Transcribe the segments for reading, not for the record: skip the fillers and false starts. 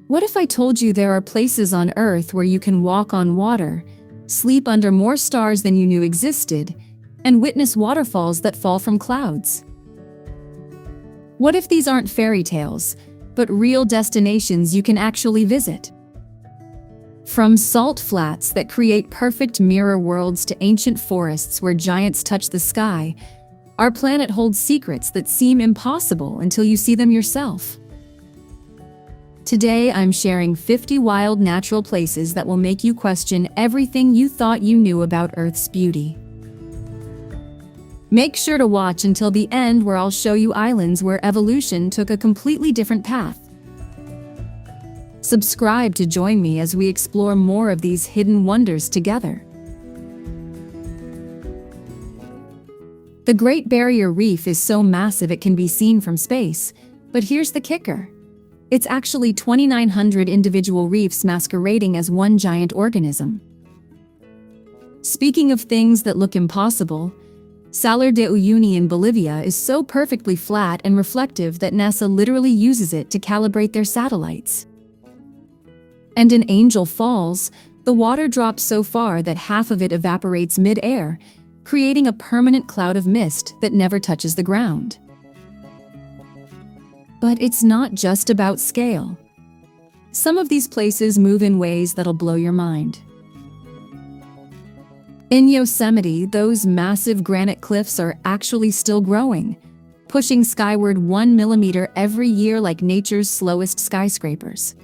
What if I told you there are places on Earth where you can walk on water, sleep under more stars than you knew existed, and witness waterfalls that fall from clouds? What if these aren't fairy tales, but real destinations you can actually visit? From salt flats that create perfect mirror worlds to ancient forests where giants touch the sky, our planet holds secrets that seem impossible until you see them yourself. Today, I'm sharing 50 wild natural places that will make you question everything you thought you knew about Earth's beauty. Make sure to watch until the end, where I'll show you islands where evolution took a completely different path. Subscribe to join me as we explore more of these hidden wonders together. The Great Barrier Reef is so massive it can be seen from space, but here's the kicker. It's actually 2,900 individual reefs masquerading as one giant organism. Speaking of things that look impossible, Salar de Uyuni in Bolivia is so perfectly flat and reflective that NASA literally uses it to calibrate their satellites. And in Angel Falls, the water drops so far that half of it evaporates mid-air, creating a permanent cloud of mist that never touches the ground. But it's not just about scale. Some of these places move in ways that'll blow your mind. In Yosemite, those massive granite cliffs are actually still growing, pushing skyward 1 millimeter every year like nature's slowest skyscrapers.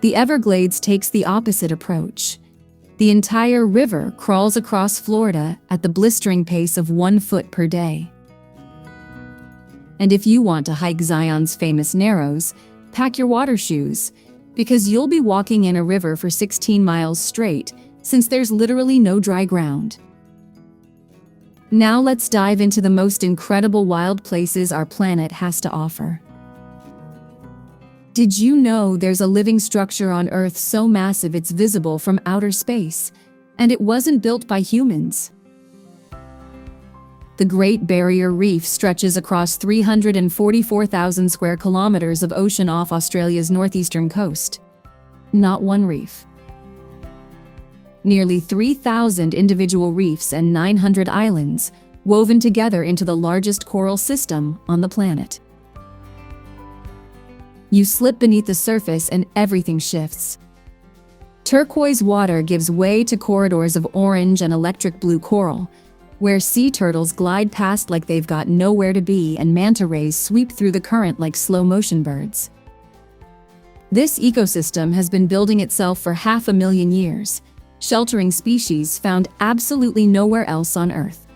The Everglades takes the opposite approach. The entire river crawls across Florida at the blistering pace of 1 foot per day. And if you want to hike Zion's famous Narrows, pack your water shoes, because you'll be walking in a river for 16 miles straight, since there's literally no dry ground. Now let's dive into the most incredible wild places our planet has to offer. Did you know there's a living structure on Earth so massive it's visible from outer space, and it wasn't built by humans? The Great Barrier Reef stretches across 344,000 square kilometers of ocean off Australia's northeastern coast. Not one reef. Nearly 3,000 individual reefs and 900 islands, woven together into the largest coral system on the planet. You slip beneath the surface and everything shifts. Turquoise water gives way to corridors of orange and electric blue coral, where sea turtles glide past like they've got nowhere to be and manta rays sweep through the current like slow-motion birds. This ecosystem has been building itself for 500,000 years, sheltering species found absolutely nowhere else on Earth.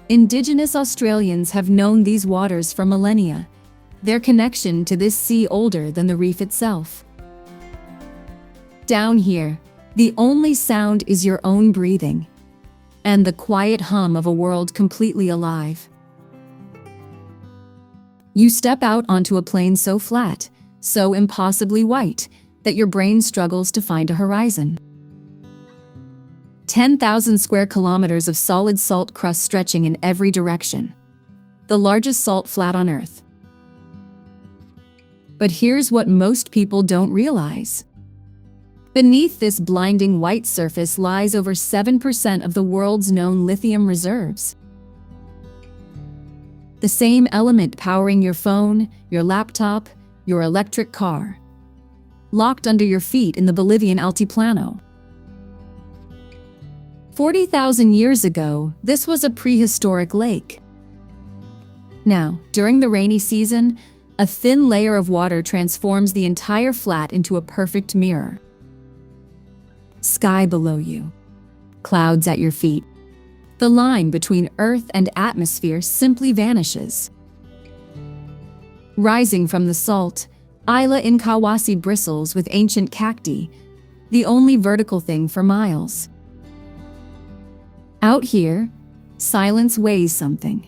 Indigenous Australians have known these waters for millennia, their connection to this sea older than the reef itself. Down here, the only sound is your own breathing, and the quiet hum of a world completely alive. You step out onto a plain so flat, so impossibly white, that your brain struggles to find a horizon. 10,000 square kilometers of solid salt crust stretching in every direction. The largest salt flat on Earth. But here's what most people don't realize. Beneath this blinding white surface lies over 7% of the world's known lithium reserves. The same element powering your phone, your laptop, your electric car. Locked under your feet in the Bolivian Altiplano. 40,000 years ago, this was a prehistoric lake. Now, during the rainy season, a thin layer of water transforms the entire flat into a perfect mirror. Sky below you, clouds at your feet. The line between Earth and atmosphere simply vanishes. Rising from the salt, Isla Inkawasi bristles with ancient cacti, the only vertical thing for miles. Out here, silence weighs something,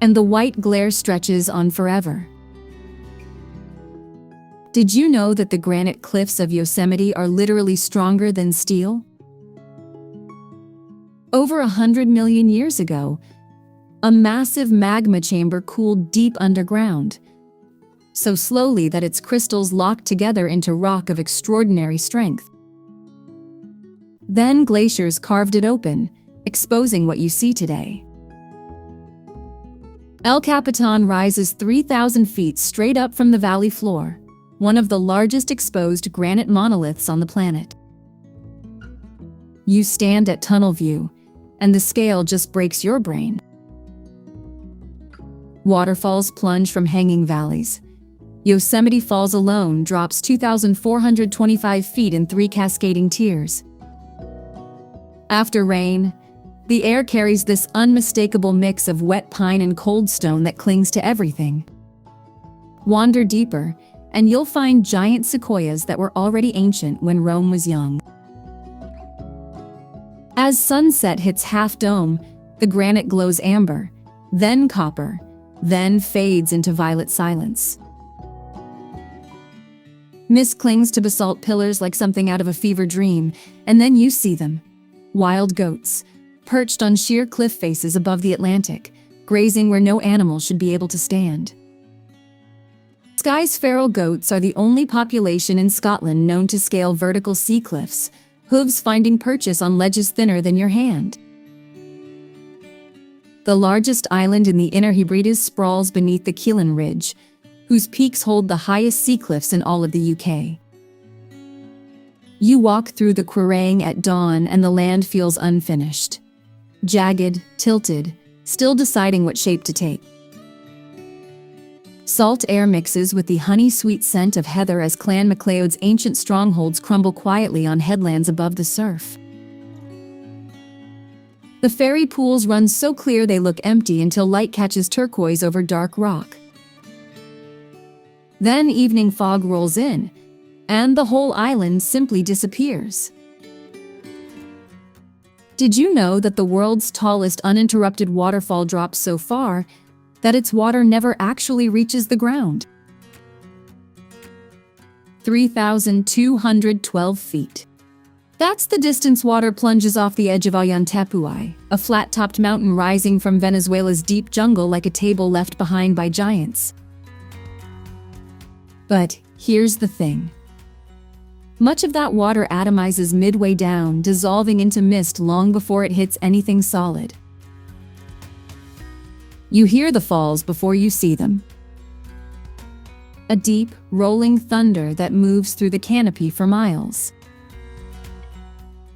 and the white glare stretches on forever. Did you know that the granite cliffs of Yosemite are literally stronger than steel? Over 100 million years ago, a massive magma chamber cooled deep underground, so slowly that its crystals lock together into rock of extraordinary strength. Then glaciers carved it open, exposing what you see today. El Capitan rises 3,000 feet straight up from the valley floor, one of the largest exposed granite monoliths on the planet. You stand at tunnel view, and the scale just breaks your brain. Waterfalls plunge from hanging valleys. Yosemite Falls alone drops 2,425 feet in 3 cascading tiers. After rain, the air carries this unmistakable mix of wet pine and cold stone that clings to everything. Wander deeper, and you'll find giant sequoias that were already ancient when Rome was young. As sunset hits Half Dome, the granite glows amber, then copper, then fades into violet silence. Mist clings to basalt pillars like something out of a fever dream, and then you see them. Wild goats, perched on sheer cliff faces above the Atlantic, grazing where no animal should be able to stand. Skye's feral goats are the only population in Scotland known to scale vertical sea cliffs, hooves finding purchase on ledges thinner than your hand. The largest island in the Inner Hebrides sprawls beneath the Keelan Ridge, whose peaks hold the highest sea cliffs in all of the UK. You walk through the Quiraing at dawn and the land feels unfinished. Jagged, tilted, still deciding what shape to take. Salt air mixes with the honey-sweet scent of heather as Clan MacLeod's ancient strongholds crumble quietly on headlands above the surf. The fairy pools run so clear they look empty until light catches turquoise over dark rock. Then evening fog rolls in, and the whole island simply disappears. Did you know that the world's tallest uninterrupted waterfall drops so far that its water never actually reaches the ground? 3,212 feet. That's the distance water plunges off the edge of Ollantaytambo, a flat-topped mountain rising from Venezuela's deep jungle like a table left behind by giants. But here's the thing. Much of that water atomizes midway down, dissolving into mist long before it hits anything solid. You hear the falls before you see them. A deep, rolling thunder that moves through the canopy for miles.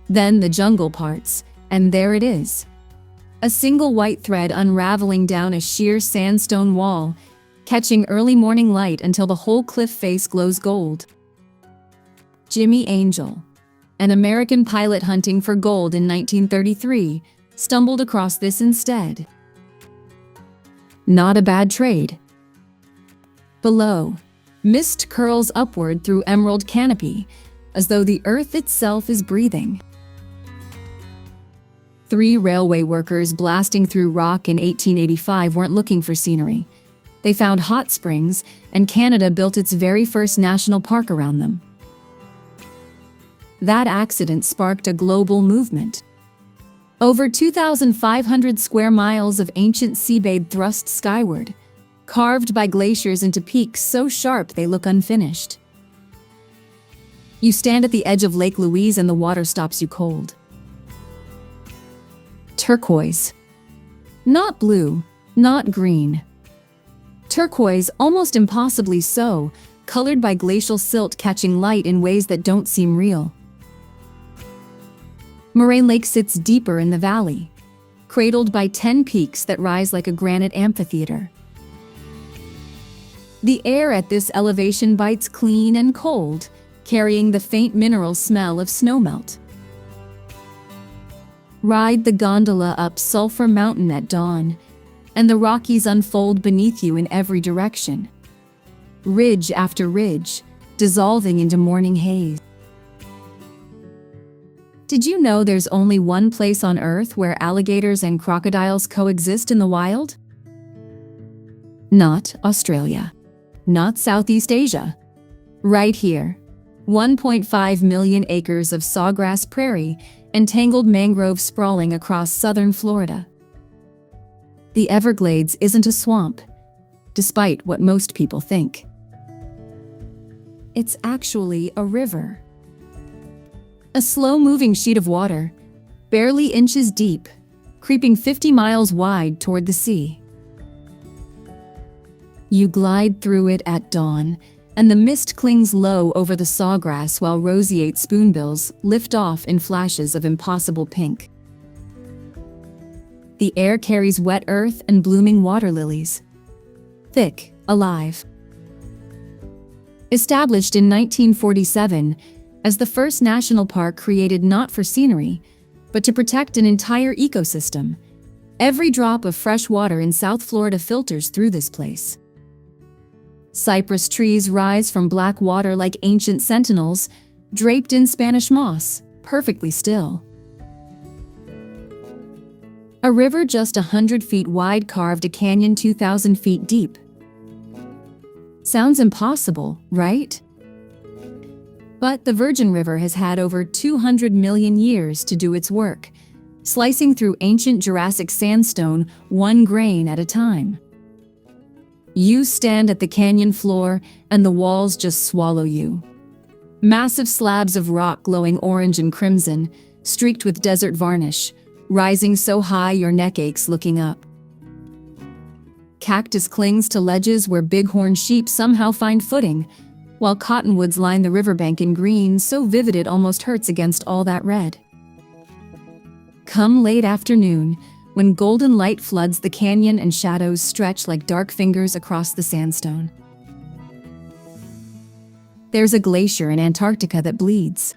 Then the jungle parts, and there it is. A single white thread unraveling down a sheer sandstone wall, catching early morning light until the whole cliff face glows gold. Jimmy Angel, an American pilot hunting for gold in 1933, stumbled across this instead. Not a bad trade. Below, mist curls upward through emerald canopy, as though the earth itself is breathing. 3 railway workers blasting through rock in 1885 weren't looking for scenery. They found hot springs, and Canada built its very first national park around them. That accident sparked a global movement. Over 2,500 square miles of ancient seabed thrust skyward, carved by glaciers into peaks so sharp they look unfinished. You stand at the edge of Lake Louise and the water stops you cold. Turquoise. Not blue, not green. Turquoise, almost impossibly so, colored by glacial silt catching light in ways that don't seem real. Moraine Lake sits deeper in the valley, cradled by 10 peaks that rise like a granite amphitheater. The air at this elevation bites clean and cold, carrying the faint mineral smell of snowmelt. Ride the gondola up Sulphur Mountain at dawn, and the Rockies unfold beneath you in every direction. Ridge after ridge, dissolving into morning haze. Did you know there's only one place on Earth where alligators and crocodiles coexist in the wild? Not Australia. Not Southeast Asia. Right here. 1.5 million acres of sawgrass prairie and tangled mangroves sprawling across southern Florida. The Everglades isn't a swamp, despite what most people think. it's actually a river. A slow-moving sheet of water, barely inches deep, creeping 50 miles wide toward the sea. You glide through it at dawn, and the mist clings low over the sawgrass while roseate spoonbills lift off in flashes of impossible pink. The air carries wet earth and blooming water lilies. Thick, alive. Established in 1947 as the first national park created not for scenery, but to protect an entire ecosystem, every drop of fresh water in South Florida filters through this place. Cypress trees rise from black water like ancient sentinels, draped in Spanish moss, perfectly still. A river just 100 feet wide carved a canyon 2,000 feet deep. Sounds impossible, right? But the Virgin River has had over 200 million years to do its work, slicing through ancient Jurassic sandstone 1 grain at a time. You stand at the canyon floor and the walls just swallow you. Massive slabs of rock glowing orange and crimson, streaked with desert varnish, rising so high your neck aches looking up. Cactus clings to ledges where bighorn sheep somehow find footing, while cottonwoods line the riverbank in green so vivid it almost hurts against all that red. Come late afternoon, when golden light floods the canyon and shadows stretch like dark fingers across the sandstone. There's a glacier in Antarctica that bleeds.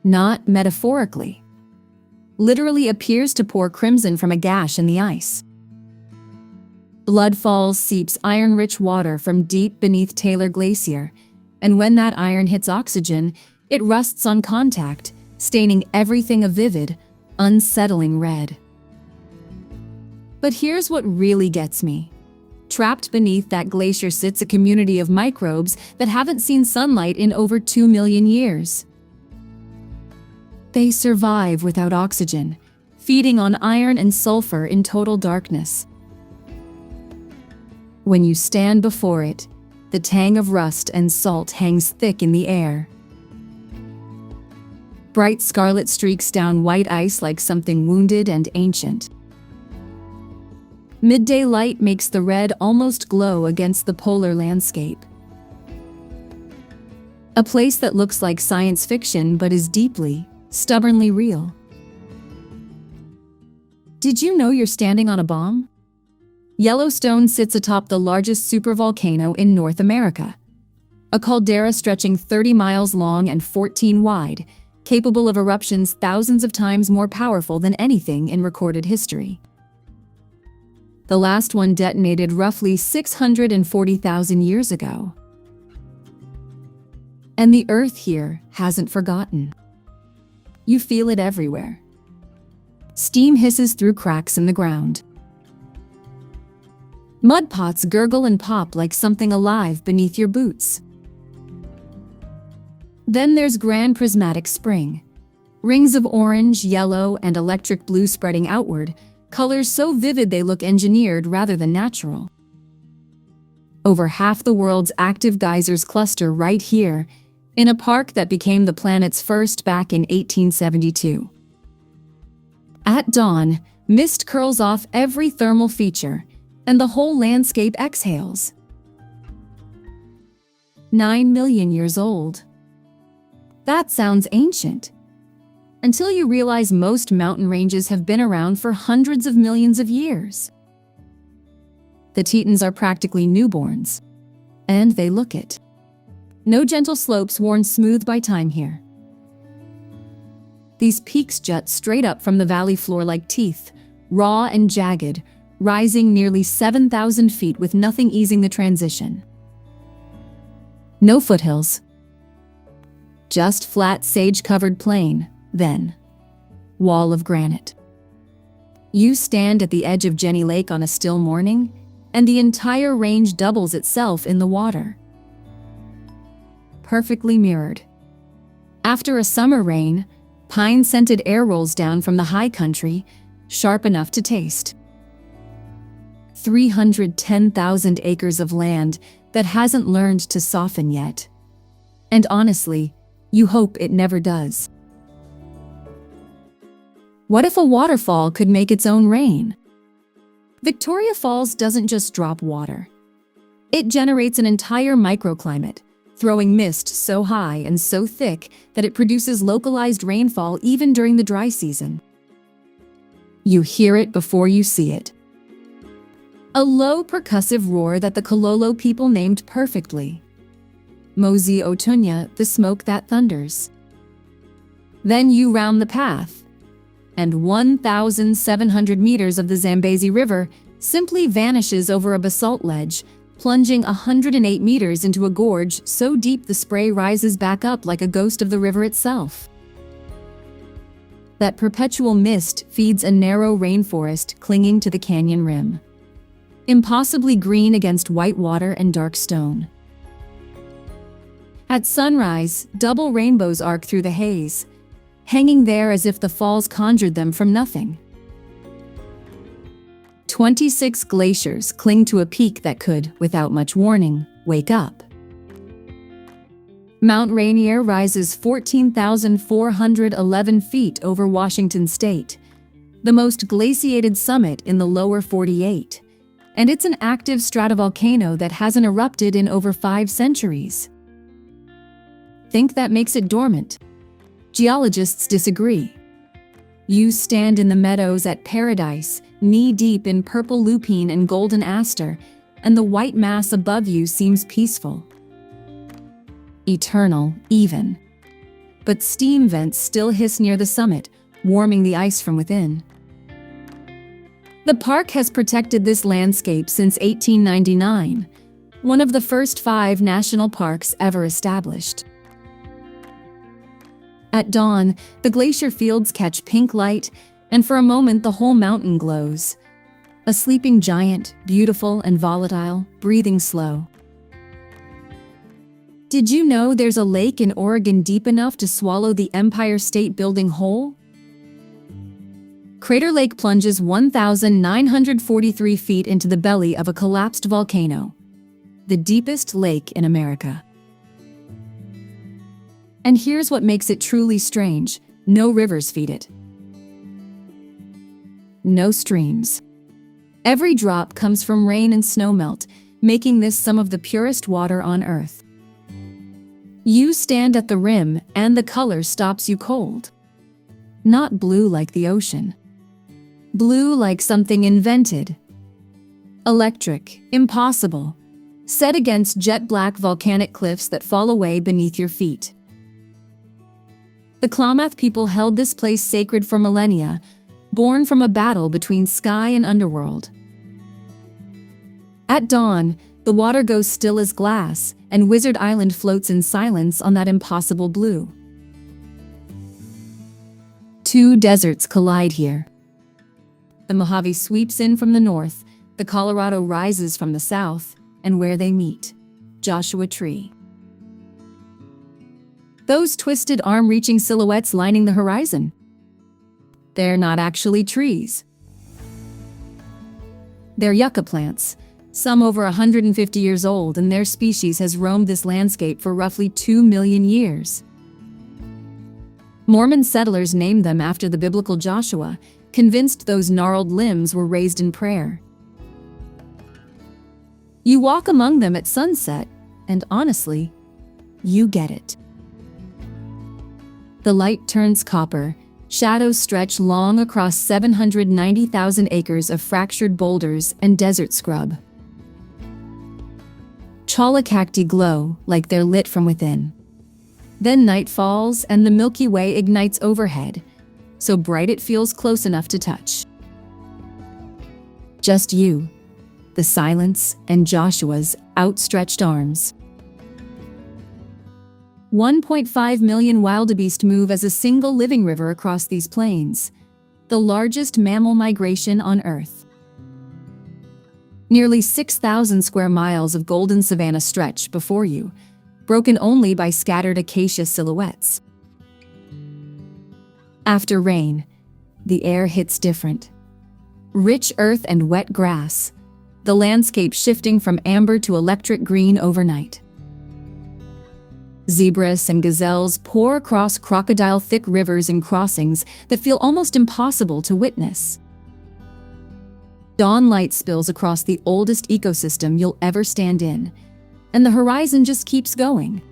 Not metaphorically. Literally appears to pour crimson from a gash in the ice. Blood Falls seeps iron-rich water from deep beneath Taylor Glacier, and when that iron hits oxygen, it rusts on contact, staining everything a vivid, unsettling red. But here's what really gets me. Trapped beneath that glacier sits a community of microbes that haven't seen sunlight in over 2 million years. They survive without oxygen, feeding on iron and sulfur in total darkness. When you stand before it, the tang of rust and salt hangs thick in the air. Bright scarlet streaks down white ice like something wounded and ancient. Midday light makes the red almost glow against the polar landscape. A place that looks like science fiction but is deeply, stubbornly real. Did you know you're standing on a bomb? Yellowstone sits atop the largest supervolcano in North America. A caldera stretching 30 miles long and 14 wide, capable of eruptions thousands of times more powerful than anything in recorded history. The last one detonated roughly 640,000 years ago. And the Earth here hasn't forgotten. You feel it everywhere. Steam hisses through cracks in the ground. Mud pots gurgle and pop like something alive beneath your boots. Then there's Grand Prismatic Spring. Rings of orange, yellow, and electric blue spreading outward, colors so vivid they look engineered rather than natural. Over half the world's active geysers cluster right here, in a park that became the planet's first back in 1872. At dawn, mist curls off every thermal feature, and the whole landscape exhales. 9 million years old. That sounds ancient. Until you realize most mountain ranges have been around for hundreds of millions of years. The Tetons are practically newborns, and they look it. No gentle slopes worn smooth by time here. These peaks jut straight up from the valley floor like teeth, raw and jagged, rising nearly 7,000 feet with nothing easing the transition. No foothills. Just flat sage-covered plain, then wall of granite. You stand at the edge of Jenny Lake on a still morning, and the entire range doubles itself in the water. Perfectly mirrored. After a summer rain, pine-scented air rolls down from the high country, sharp enough to taste. 310,000 acres of land that hasn't learned to soften yet. And honestly, you hope it never does. What if a waterfall could make its own rain? Victoria Falls doesn't just drop water. It generates an entire microclimate, throwing mist so high and so thick that it produces localized rainfall even during the dry season. You hear it before you see it. A low percussive roar that the Kololo people named perfectly. Mosi Otunya, the smoke that thunders. Then you round the path, and 1,700 meters of the Zambezi River simply vanishes over a basalt ledge, plunging 108 meters into a gorge so deep the spray rises back up like a ghost of the river itself. That perpetual mist feeds a narrow rainforest clinging to the canyon rim, impossibly green against white water and dark stone. At sunrise, double rainbows arc through the haze, hanging there as if the falls conjured them from nothing. 26 glaciers cling to a peak that could, without much warning, wake up. Mount Rainier rises 14,411 feet over Washington state, the most glaciated summit in the lower 48, and it's an active stratovolcano that hasn't erupted in over 5 centuries. Think that makes it dormant? Geologists disagree. You stand in the meadows at Paradise, knee-deep in purple lupine and golden aster, and the white mass above you seems peaceful. Eternal, even. But steam vents still hiss near the summit, warming the ice from within. The park has protected this landscape since 1899, one of the first 5 national parks ever established. At dawn, the glacier fields catch pink light, and for a moment the whole mountain glows. A sleeping giant, beautiful and volatile, breathing slow. Did you know there's a lake in Oregon deep enough to swallow the Empire State Building whole? Crater Lake plunges 1,943 feet into the belly of a collapsed volcano, the deepest lake in America. And here's what makes it truly strange: no rivers feed it. No streams. Every drop comes from rain and snowmelt, making this some of the purest water on Earth. You stand at the rim, and the color stops you cold. Not blue like the ocean. Blue like something invented. Electric, impossible, set against jet-black volcanic cliffs that fall away beneath your feet. The Klamath people held this place sacred for millennia, born from a battle between sky and underworld. At dawn, the water goes still as glass, and Wizard Island floats in silence on that impossible blue. 2 deserts collide here. The Mojave sweeps in from the north, the Colorado rises from the south, and where they meet, Joshua Tree. Those twisted arm-reaching silhouettes lining the horizon. They're not actually trees. They're yucca plants, some over 150 years old, and their species has roamed this landscape for roughly 2 million years. Mormon settlers named them after the biblical Joshua, convinced those gnarled limbs were raised in prayer. You walk among them at sunset, and honestly, you get it. The light turns copper, shadows stretch long across 790,000 acres of fractured boulders and desert scrub. Cholla cacti glow like they're lit from within. Then night falls and the Milky Way ignites overhead, so bright it feels close enough to touch. Just you, the silence, and Joshua's outstretched arms. 1.5 million wildebeest move as a single living river across these plains, the largest mammal migration on Earth. Nearly 6,000 square miles of golden savanna stretch before you, broken only by scattered acacia silhouettes. After rain, the air hits different. Rich earth and wet grass, the landscape shifting from amber to electric green overnight. Zebras and gazelles pour across crocodile-thick rivers and crossings that feel almost impossible to witness. Dawn light spills across the oldest ecosystem you'll ever stand in, and the horizon just keeps going.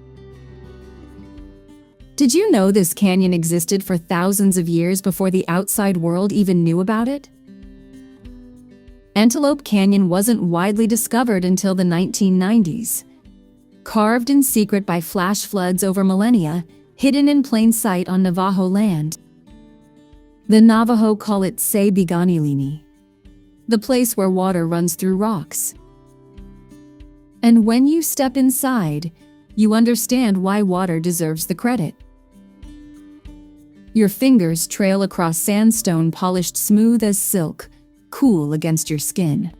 Did you know this canyon existed for thousands of years before the outside world even knew about it? Antelope Canyon wasn't widely discovered until the 1990s. Carved in secret by flash floods over millennia, hidden in plain sight on Navajo land. The Navajo call it Se Biganilini, the place where water runs through rocks. And when you step inside, you understand why water deserves the credit. Your fingers trail across sandstone polished smooth as silk, cool against your skin.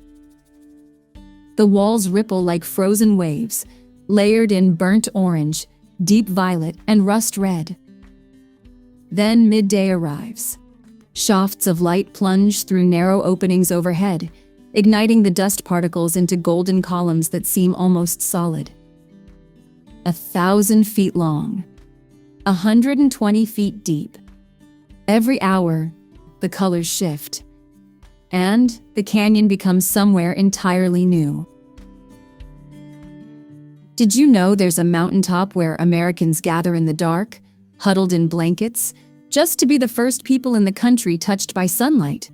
The walls ripple like frozen waves, layered in burnt orange, deep violet, and rust red. Then midday arrives. Shafts of light plunge through narrow openings overhead, igniting the dust particles into golden columns that seem almost solid. 1,000 feet long, 120 feet deep. Every hour, the colors shift, and the canyon becomes somewhere entirely new. Did you know there's a mountaintop where Americans gather in the dark, huddled in blankets, just to be the first people in the country touched by sunlight?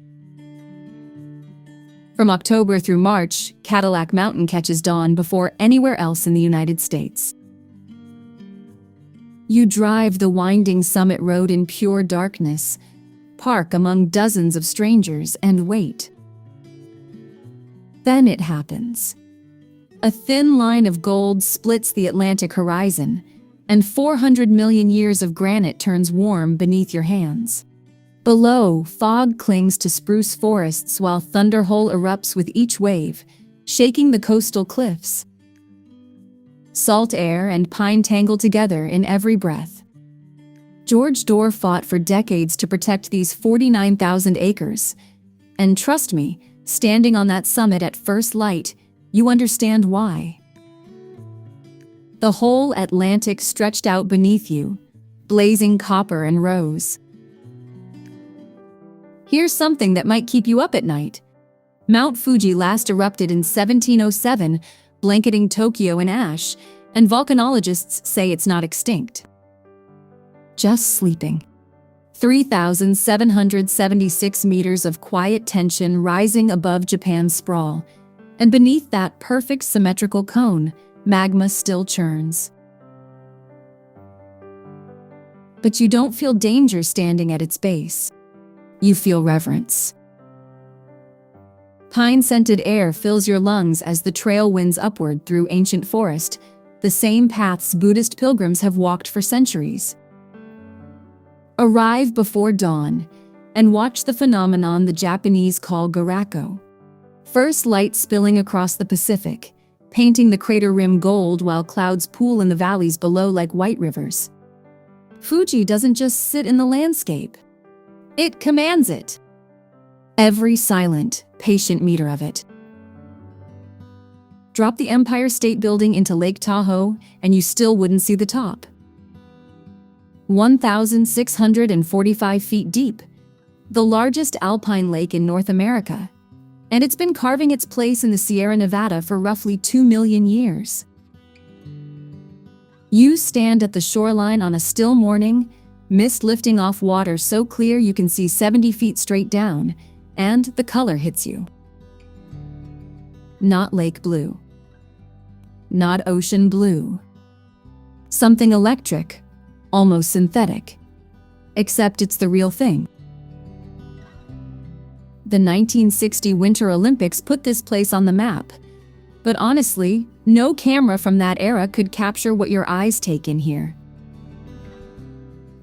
From October through March, Cadillac Mountain catches dawn before anywhere else in the United States. You drive the winding summit road in pure darkness, park among dozens of strangers, and wait. Then it happens. A thin line of gold splits the Atlantic horizon, and 400 million years of granite turns warm beneath your hands. Below, fog clings to spruce forests while Thunderhole erupts with each wave, shaking the coastal cliffs. Salt air and pine tangle together in every breath. George Dorr fought for decades to protect these 49,000 acres. And trust me, standing on that summit at first light, you understand why. The whole Atlantic stretched out beneath you, blazing copper and rose. Here's something that might keep you up at night. Mount Fuji last erupted in 1707, blanketing Tokyo in ash, and volcanologists say it's not extinct. Just sleeping. 3,776 meters of quiet tension rising above Japan's sprawl, and beneath that perfect symmetrical cone, magma still churns. But you don't feel danger standing at its base. You feel reverence. Pine-scented air fills your lungs as the trail winds upward through ancient forest, the same paths Buddhist pilgrims have walked for centuries. Arrive before dawn and watch the phenomenon the Japanese call garako. First light spilling across the Pacific, painting the crater rim gold while clouds pool in the valleys below like white rivers. Fuji doesn't just sit in the landscape. It commands it. Every silent, patient meter of it. Drop the Empire State Building into Lake Tahoe, and you still wouldn't see the top. 1,645 feet deep, the largest alpine lake in North America, and it's been carving its place in the Sierra Nevada for roughly 2 million years. You stand at the shoreline on a still morning, mist lifting off water so clear you can see 70 feet straight down, and the color hits you. Not lake blue. Not ocean blue. Something electric, almost synthetic. Except it's the real thing. The 1960 Winter Olympics put this place on the map, but honestly, no camera from that era could capture what your eyes take in here.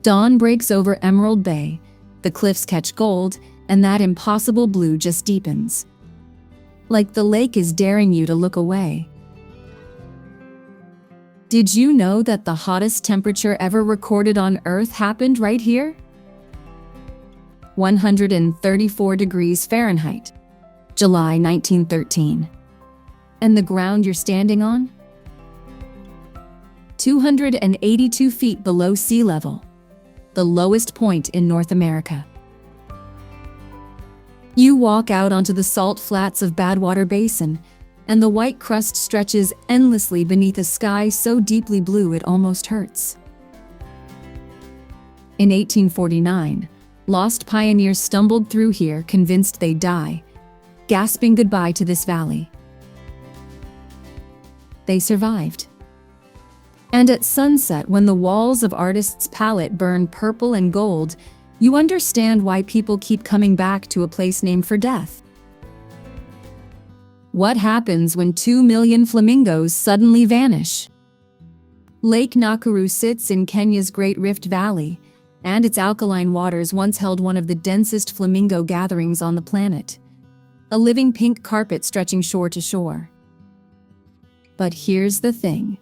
Dawn breaks over Emerald Bay, the cliffs catch gold, and that impossible blue just deepens. Like the lake is daring you to look away. Did you know that the hottest temperature ever recorded on Earth happened right here? 134 degrees Fahrenheit, July 1913. And the ground you're standing on? 282 feet below sea level, the lowest point in North America. You walk out onto the salt flats of Badwater Basin, and the white crust stretches endlessly beneath a sky so deeply blue it almost hurts. In 1849, lost pioneers stumbled through here convinced they'd die, gasping goodbye to this valley. They survived. And at sunset, when the walls of artists' palette burn purple and gold, you understand why people keep coming back to a place named for death. What happens when 2 million flamingos suddenly vanish? Lake Nakuru sits in Kenya's Great Rift Valley, and its alkaline waters once held one of the densest flamingo gatherings on the planet, a living pink carpet stretching shore to shore. But here's the thing.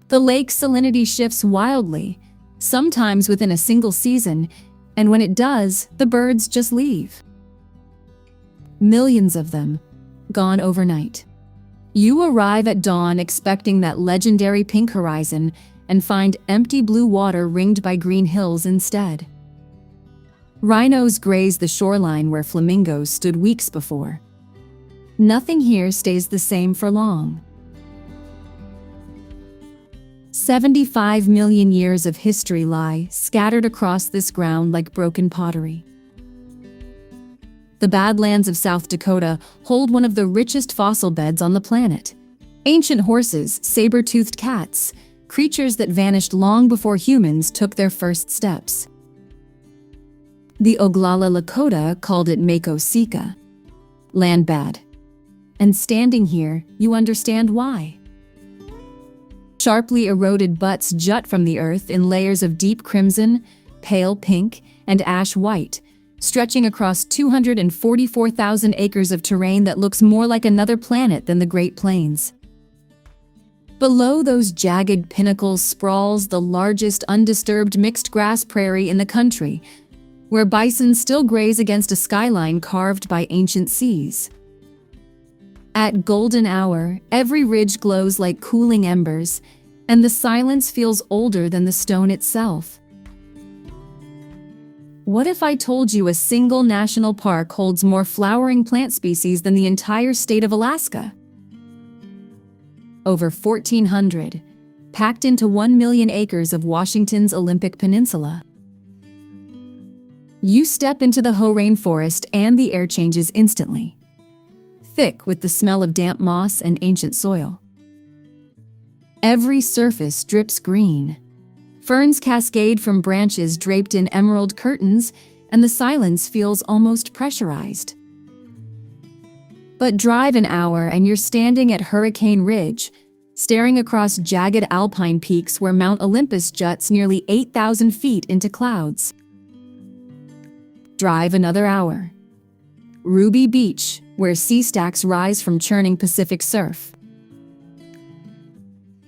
The lake's salinity shifts wildly, sometimes within a single season, and when it does, the birds just leave. Millions of them, gone overnight. You arrive at dawn expecting that legendary pink horizon and find empty blue water ringed by green hills instead. Rhinos graze the shoreline where flamingos stood weeks before. Nothing here stays the same for long. 75 million years of history lie scattered across this ground like broken pottery. The Badlands of South Dakota hold one of the richest fossil beds on the planet. Ancient horses, saber-toothed cats, creatures that vanished long before humans took their first steps. The Oglala Lakota called it Mako Sika, land bad. And standing here, you understand why. Sharply eroded butts jut from the earth in layers of deep crimson, pale pink, and ash white, stretching across 244,000 acres of terrain that looks more like another planet than the Great Plains. Below those jagged pinnacles sprawls the largest undisturbed mixed grass prairie in the country, where bison still graze against a skyline carved by ancient seas. At golden hour, every ridge glows like cooling embers, and the silence feels older than the stone itself. What if I told you a single national park holds more flowering plant species than the entire state of Alaska? Over 1,400, packed into 1 million acres of Washington's Olympic Peninsula. You step into the Tahoe rainforest and the air changes instantly, thick with the smell of damp moss and ancient soil. Every surface drips green. Ferns cascade from branches draped in emerald curtains, and the silence feels almost pressurized. But drive an hour and you're standing at Hurricane Ridge, staring across jagged alpine peaks where Mount Olympus juts nearly 8,000 feet into clouds. Drive another hour. Ruby Beach, where sea stacks rise from churning Pacific surf.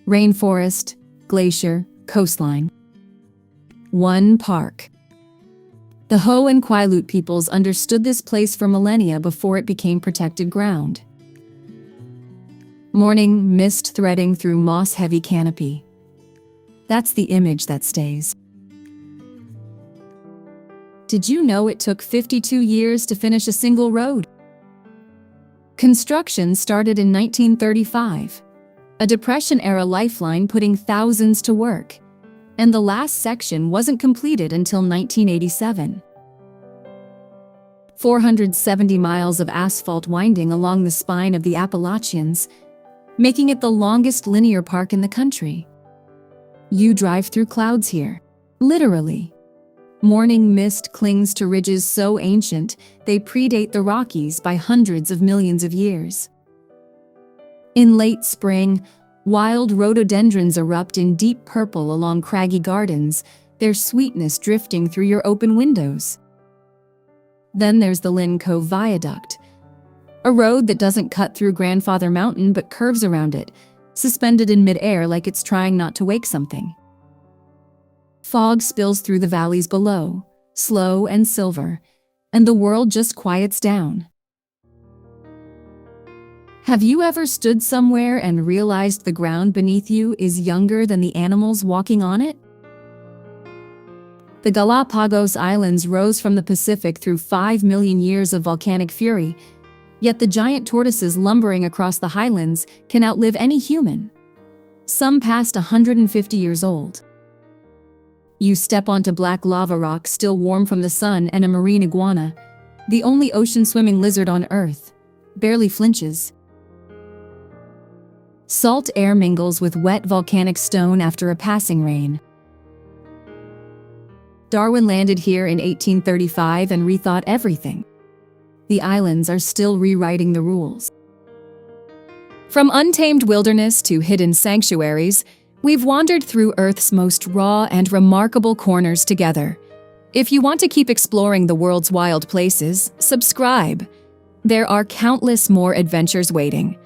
Rainforest, glacier, coastline. One park. The Hoh and Quileute peoples understood this place for millennia before it became protected ground. Morning mist threading through moss-heavy canopy. That's the image that stays. Did you know it took 52 years to finish a single road? Construction started in 1935, a Depression-era lifeline putting thousands to work, and the last section wasn't completed until 1987. 470 miles of asphalt winding along the spine of the Appalachians, making it the longest linear park in the country. You drive through clouds here, literally. Morning mist clings to ridges so ancient they predate the Rockies by hundreds of millions of years. In late spring, wild rhododendrons erupt in deep purple along craggy gardens, their sweetness drifting through your open windows. Then there's the Lynn Cove Viaduct, a road that doesn't cut through Grandfather Mountain but curves around it, suspended in midair like it's trying not to wake something. Fog spills through the valleys below, slow and silver, and the world just quiets down. Have you ever stood somewhere and realized the ground beneath you is younger than the animals walking on it? The Galápagos Islands rose from the Pacific through 5 million years of volcanic fury, yet the giant tortoises lumbering across the highlands can outlive any human. Some past 150 years old. You step onto black lava rock still warm from the sun, and a marine iguana, the only ocean-swimming lizard on Earth, barely flinches. Salt air mingles with wet volcanic stone after a passing rain. Darwin landed here in 1835 and rethought everything. The islands are still rewriting the rules. From untamed wilderness to hidden sanctuaries, we've wandered through Earth's most raw and remarkable corners together. If you want to keep exploring the world's wild places, subscribe. There are countless more adventures waiting.